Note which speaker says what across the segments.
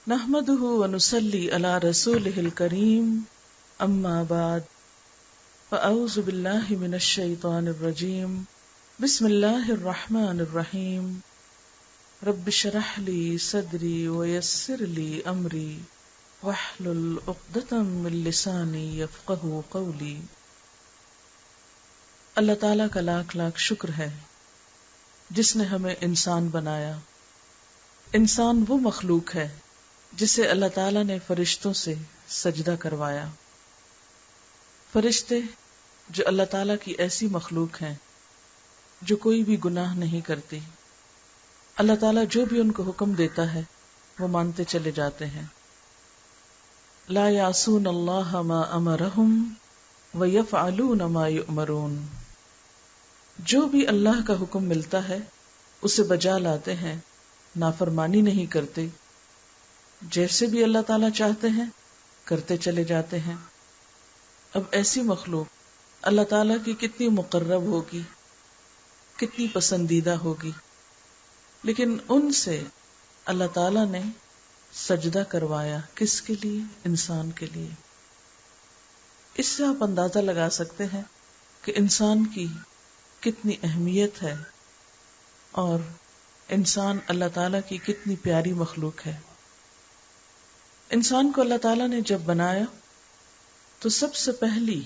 Speaker 1: نحمده ونصلي على رسوله الكريم اما بعد فاعوذ بالله من الشيطان الرجيم بسم الله الرحمن الرحيم رب اشرح لي صدري ويسر لي امري واحلل عقدة من لساني يفقهوا قولي۔ اللہ تعالیٰ کا لاکھ لاکھ شکر ہے جس نے ہمیں انسان بنایا۔ انسان وہ مخلوق ہے جسے اللہ تعالیٰ نے فرشتوں سے سجدہ کروایا۔ فرشتے جو اللہ تعالیٰ کی ایسی مخلوق ہیں جو کوئی بھی گناہ نہیں کرتی، اللہ تعالیٰ جو بھی ان کو حکم دیتا ہے وہ مانتے چلے جاتے ہیں۔ لا یعصون اللہ ما امرہم ویفعلون ما یؤمرون، جو بھی اللہ کا حکم ملتا ہے اسے بجا لاتے ہیں، نافرمانی نہیں کرتے، جیسے بھی اللہ تعالیٰ چاہتے ہیں کرتے چلے جاتے ہیں۔ اب ایسی مخلوق اللہ تعالیٰ کی کتنی مقرب ہوگی، کتنی پسندیدہ ہوگی، لیکن ان سے اللہ تعالیٰ نے سجدہ کروایا۔ کس کے لیے؟ انسان کے لیے۔ اس سے آپ اندازہ لگا سکتے ہیں کہ انسان کی کتنی اہمیت ہے اور انسان اللہ تعالیٰ کی کتنی پیاری مخلوق ہے۔ انسان کو اللہ تعالیٰ نے جب بنایا تو سب سے پہلی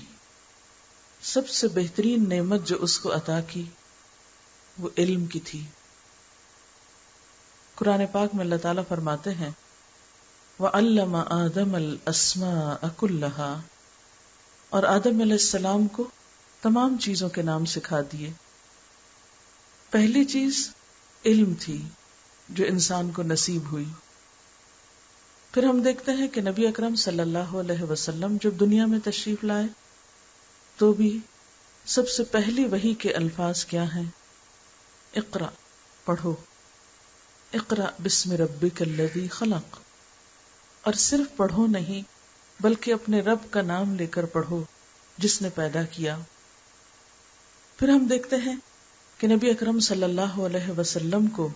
Speaker 1: سب سے بہترین نعمت جو اس کو عطا کی وہ علم کی تھی۔ قرآن پاک میں اللہ تعالیٰ فرماتے ہیں وَعَلَّمَ آدَمَ الْأَسْمَاءَ كُلَّهَا، اور آدم علیہ السلام کو تمام چیزوں کے نام سکھا دیے۔ پہلی چیز علم تھی جو انسان کو نصیب ہوئی۔ پھر ہم دیکھتے ہیں کہ نبی اکرم صلی اللہ علیہ وسلم جب دنیا میں تشریف لائے تو بھی سب سے پہلی وحی کے الفاظ کیا ہیں؟ اقرأ، پڑھو، اقرأ بسم ربک الذی خلق، اور صرف پڑھو نہیں بلکہ اپنے رب کا نام لے کر پڑھو جس نے پیدا کیا۔ پھر ہم دیکھتے ہیں کہ نبی اکرم صلی اللہ علیہ وسلم کو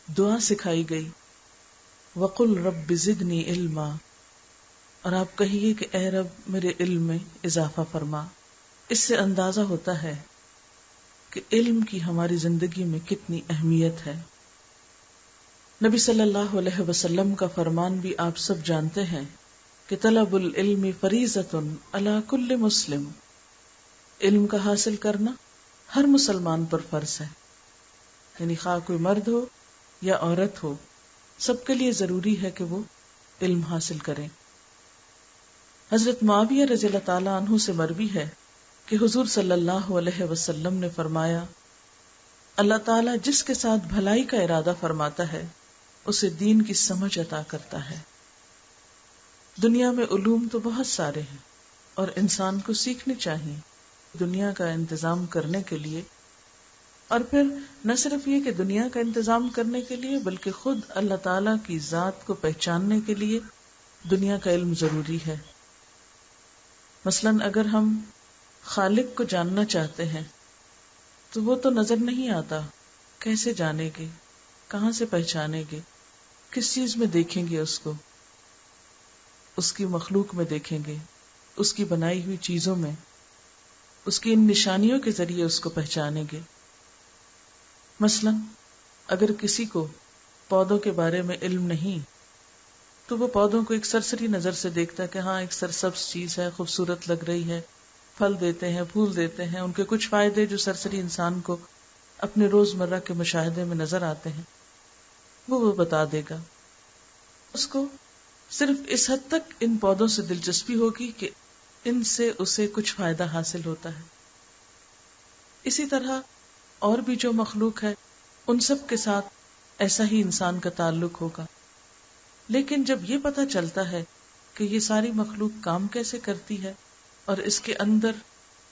Speaker 1: دعا سکھائی گئی وَقُلْ رَبِّ زِدْنِي عِلْمًا، اور آپ کہیے کہ اے رب میرے علم میں اضافہ فرما۔ اس سے اندازہ ہوتا ہے کہ علم کی ہماری زندگی میں کتنی اہمیت ہے۔ نبی صلی اللہ علیہ وسلم کا فرمان بھی آپ سب جانتے ہیں کہ طلب العلم فریضۃ علی کل مسلم، علم کا حاصل کرنا ہر مسلمان پر فرض ہے، یعنی خواہ کوئی مرد ہو یا عورت ہو، سب کے لیے ضروری ہے کہ وہ علم حاصل کریں۔ حضرت معاویہ رضی اللہ تعالیٰ عنہ سے مروی ہے کہ حضور صلی اللہ علیہ وسلم نے فرمایا اللہ تعالیٰ جس کے ساتھ بھلائی کا ارادہ فرماتا ہے اسے دین کی سمجھ عطا کرتا ہے۔ دنیا میں علوم تو بہت سارے ہیں اور انسان کو سیکھنے چاہیے دنیا کا انتظام کرنے کے لیے، اور پھر نہ صرف یہ کہ دنیا کا انتظام کرنے کے لیے بلکہ خود اللہ تعالیٰ کی ذات کو پہچاننے کے لیے دنیا کا علم ضروری ہے۔ مثلا اگر ہم خالق کو جاننا چاہتے ہیں تو وہ تو نظر نہیں آتا، کیسے جانیں گے، کہاں سے پہچانیں گے، کس چیز میں دیکھیں گے اس کو؟ اس کی مخلوق میں دیکھیں گے، اس کی بنائی ہوئی چیزوں میں، اس کی ان نشانیوں کے ذریعے اس کو پہچانیں گے۔ مثلا اگر کسی کو پودوں کے بارے میں علم نہیں تو وہ پودوں کو ایک سرسری نظر سے دیکھتا ہے کہ ہاں ایک سرسبز چیز ہے، خوبصورت لگ رہی ہے، پھل دیتے ہیں، پھول دیتے ہیں، ان کے کچھ فائدے جو سرسری انسان کو اپنے روزمرہ کے مشاہدے میں نظر آتے ہیں وہ بتا دے گا۔ اس کو صرف اس حد تک ان پودوں سے دلچسپی ہوگی کہ ان سے اسے کچھ فائدہ حاصل ہوتا ہے۔ اسی طرح اور بھی جو مخلوق ہے ان سب کے ساتھ ایسا ہی انسان کا تعلق ہوگا۔ لیکن جب یہ پتہ چلتا ہے کہ یہ ساری مخلوق کام کیسے کرتی ہے اور اس کے اندر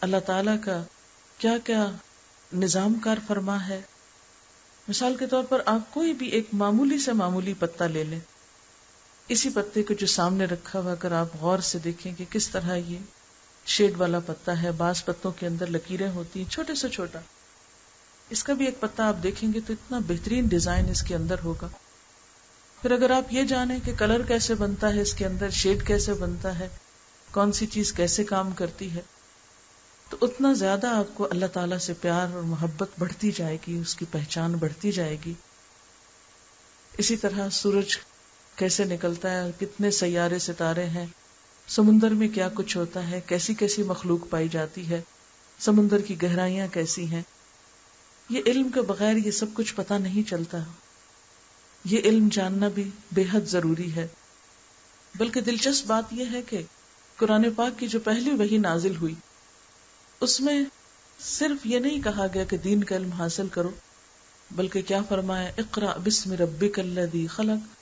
Speaker 1: اللہ تعالیٰ کا کیا کیا نظام کار فرما ہے، مثال کے طور پر آپ کوئی بھی ایک معمولی سے معمولی پتا لے لیں، اسی پتے کو جو سامنے رکھا ہوا اگر آپ غور سے دیکھیں کہ کس طرح یہ شیڈ والا پتا ہے، بعض پتوں کے اندر لکیریں ہوتی ہیں چھوٹے سے چھوٹا، اس کا بھی ایک پتا آپ دیکھیں گے تو اتنا بہترین ڈیزائن اس کے اندر ہوگا۔ پھر اگر آپ یہ جانیں کہ کلر کیسے بنتا ہے، اس کے اندر شیڈ کیسے بنتا ہے، کون سی چیز کیسے کام کرتی ہے، تو اتنا زیادہ آپ کو اللہ تعالیٰ سے پیار اور محبت بڑھتی جائے گی، اس کی پہچان بڑھتی جائے گی. اسی طرح سورج کیسے نکلتا ہے، کتنے سیارے ستارے ہیں، سمندر میں کیا کچھ ہوتا ہے، کیسی کیسی مخلوق پائی جاتی ہے، سمندر کی گہرائیاں کیسی ہیں، یہ علم کے بغیر یہ سب کچھ پتہ نہیں چلتا. یہ علم جاننا بھی بے حد ضروری ہے. بلکہ دلچسپ بات یہ ہے کہ قرآن پاک کی جو پہلی وحی نازل ہوئی، اس میں صرف یہ نہیں کہا گیا کہ دین کا علم حاصل کرو، بلکہ کیا فرمایا، اقرأ بسم ربک الذی خلق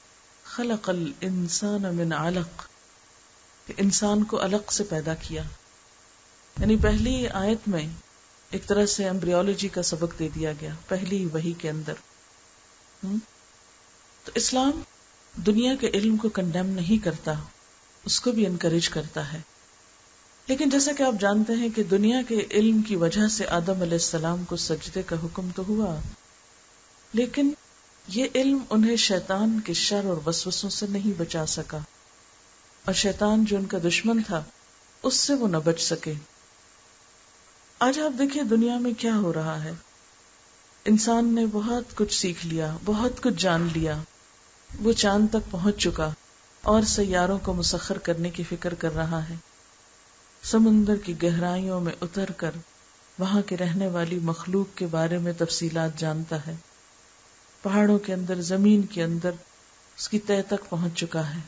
Speaker 1: خلق الانسان من علق، کہ انسان کو علق سے پیدا کیا. یعنی پہلی آیت میں ایک طرح سے ایمبریولوجی کا سبق دے دیا گیا پہلی وحی کے اندر. تو اسلام دنیا کے علم کو کنڈیم نہیں کرتا، اس کو بھی انکریج کرتا ہے. لیکن جیسا کہ آپ جانتے ہیں کہ دنیا کے علم کی وجہ سے آدم علیہ السلام کو سجدے کا حکم تو ہوا، لیکن یہ علم انہیں شیطان کے شر اور وسوسوں سے نہیں بچا سکا، اور شیطان جو ان کا دشمن تھا اس سے وہ نہ بچ سکے. آج آپ دیکھیں دنیا میں کیا ہو رہا ہے. انسان نے بہت کچھ سیکھ لیا، بہت کچھ جان لیا، وہ چاند تک پہنچ چکا اور سیاروں کو مسخر کرنے کی فکر کر رہا ہے. سمندر کی گہرائیوں میں اتر کر وہاں کے رہنے والی مخلوق کے بارے میں تفصیلات جانتا ہے. پہاڑوں کے اندر، زمین کے اندر اس کی تہہ تک پہنچ چکا ہے.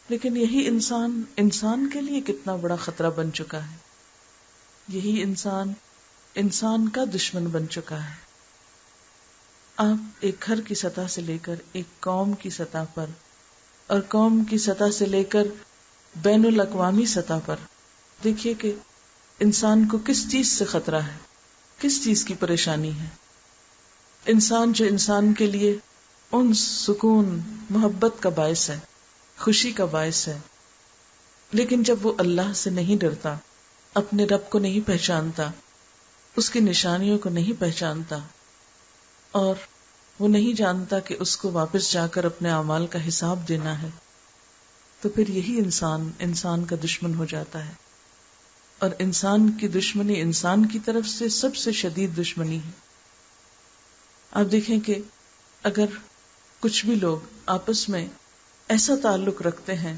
Speaker 1: لیکن یہی انسان کے لیے کتنا بڑا خطرہ بن چکا ہے. یہی انسان کا دشمن بن چکا ہے. آپ ایک گھر کی سطح سے لے کر ایک قوم کی سطح پر، اور قوم کی سطح سے لے کر بین الاقوامی سطح پر دیکھیے کہ انسان کو کس چیز سے خطرہ ہے، کس چیز کی پریشانی ہے. انسان جو انسان کے لیے انس، سکون، محبت کا باعث ہے، خوشی کا باعث ہے، لیکن جب وہ اللہ سے نہیں ڈرتا، اپنے رب کو نہیں پہچانتا، اس کی نشانیوں کو نہیں پہچانتا، اور وہ نہیں جانتا کہ اس کو واپس جا کر اپنے اعمال کا حساب دینا ہے، تو پھر یہی انسان کا دشمن ہو جاتا ہے. اور انسان کی دشمنی انسان کی طرف سے سب سے شدید دشمنی ہے. آپ دیکھیں کہ اگر کچھ بھی لوگ آپس میں ایسا تعلق رکھتے ہیں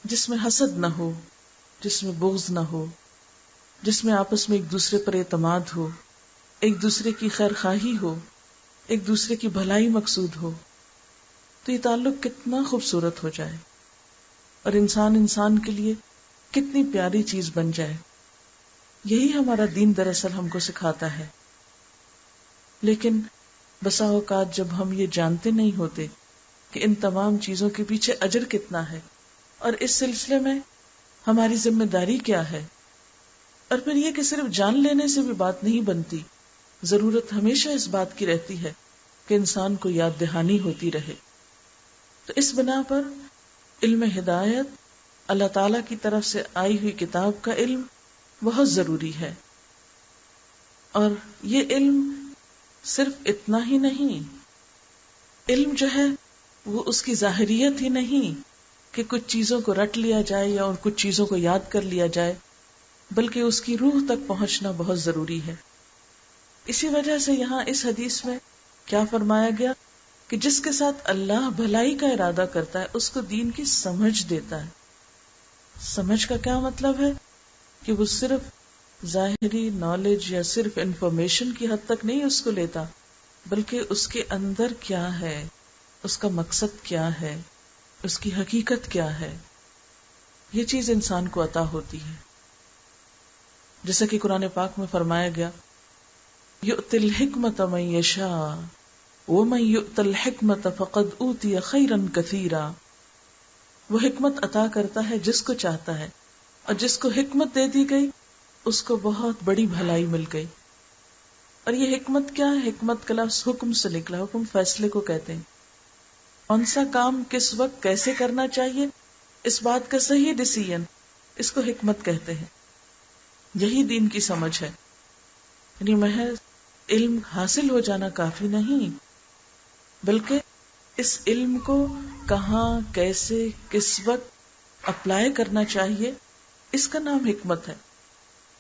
Speaker 1: جس میں حسد نہ ہو، جس میں بغض نہ ہو، جس میں آپس میں ایک دوسرے پر اعتماد ہو، ایک دوسرے کی خیر خواہی ہو، ایک دوسرے کی بھلائی مقصود ہو، تو یہ تعلق کتنا خوبصورت ہو جائے اور انسان کے لیے کتنی پیاری چیز بن جائے. یہی ہمارا دین دراصل ہم کو سکھاتا ہے. لیکن بسا اوقات جب ہم یہ جانتے نہیں ہوتے کہ ان تمام چیزوں کے پیچھے اجر کتنا ہے، اور اس سلسلے میں ہماری ذمہ داری کیا ہے، اور پھر یہ کہ صرف جان لینے سے بھی بات نہیں بنتی، ضرورت ہمیشہ اس بات کی رہتی ہے کہ انسان کو یاد دہانی ہوتی رہے. تو اس بنا پر علم ہدایت، اللہ تعالی کی طرف سے آئی ہوئی کتاب کا علم بہت ضروری ہے. اور یہ علم صرف اتنا ہی نہیں، علم جو ہے وہ اس کی ظاہریت ہی نہیں کہ کچھ چیزوں کو رٹ لیا جائے یا اور کچھ چیزوں کو یاد کر لیا جائے، بلکہ اس کی روح تک پہنچنا بہت ضروری ہے. اسی وجہ سے یہاں اس حدیث میں کیا فرمایا گیا کہ جس کے ساتھ اللہ بھلائی کا ارادہ کرتا ہے اس کو دین کی سمجھ دیتا ہے. سمجھ کا کیا مطلب ہے کہ وہ صرف ظاہری نالج یا صرف انفارمیشن کی حد تک نہیں اس کو لیتا، بلکہ اس کے اندر کیا ہے، اس کا مقصد کیا ہے، اس کی حقیقت کیا ہے، یہ چیز انسان کو عطا ہوتی ہے. جیسا کہ قرآن پاک میں فرمایا گیا، یؤتی الحکمت من یشاء ومن یؤت الحکمت فقد اوتی خیرا کثیرا. وہ حکمت عطا کرتا ہے جس کو چاہتا ہے، اور جس کو حکمت دے دی گئی اس کو بہت بڑی بھلائی مل گئی. اور یہ حکمت کیا ہے؟ حکمت کا لفظ حکم سے نکلا. حکم فیصلے کو کہتے ہیں. کون سا کام کس وقت کیسے کرنا چاہیے، اس بات کا صحیح ڈیسیژن، اس کو حکمت کہتے ہیں. یہی دین کی سمجھ ہے. یعنی محض علم حاصل ہو جانا کافی نہیں، بلکہ اس علم کو کہاں، کیسے، کس وقت اپلائی کرنا چاہیے، اس کا نام حکمت ہے.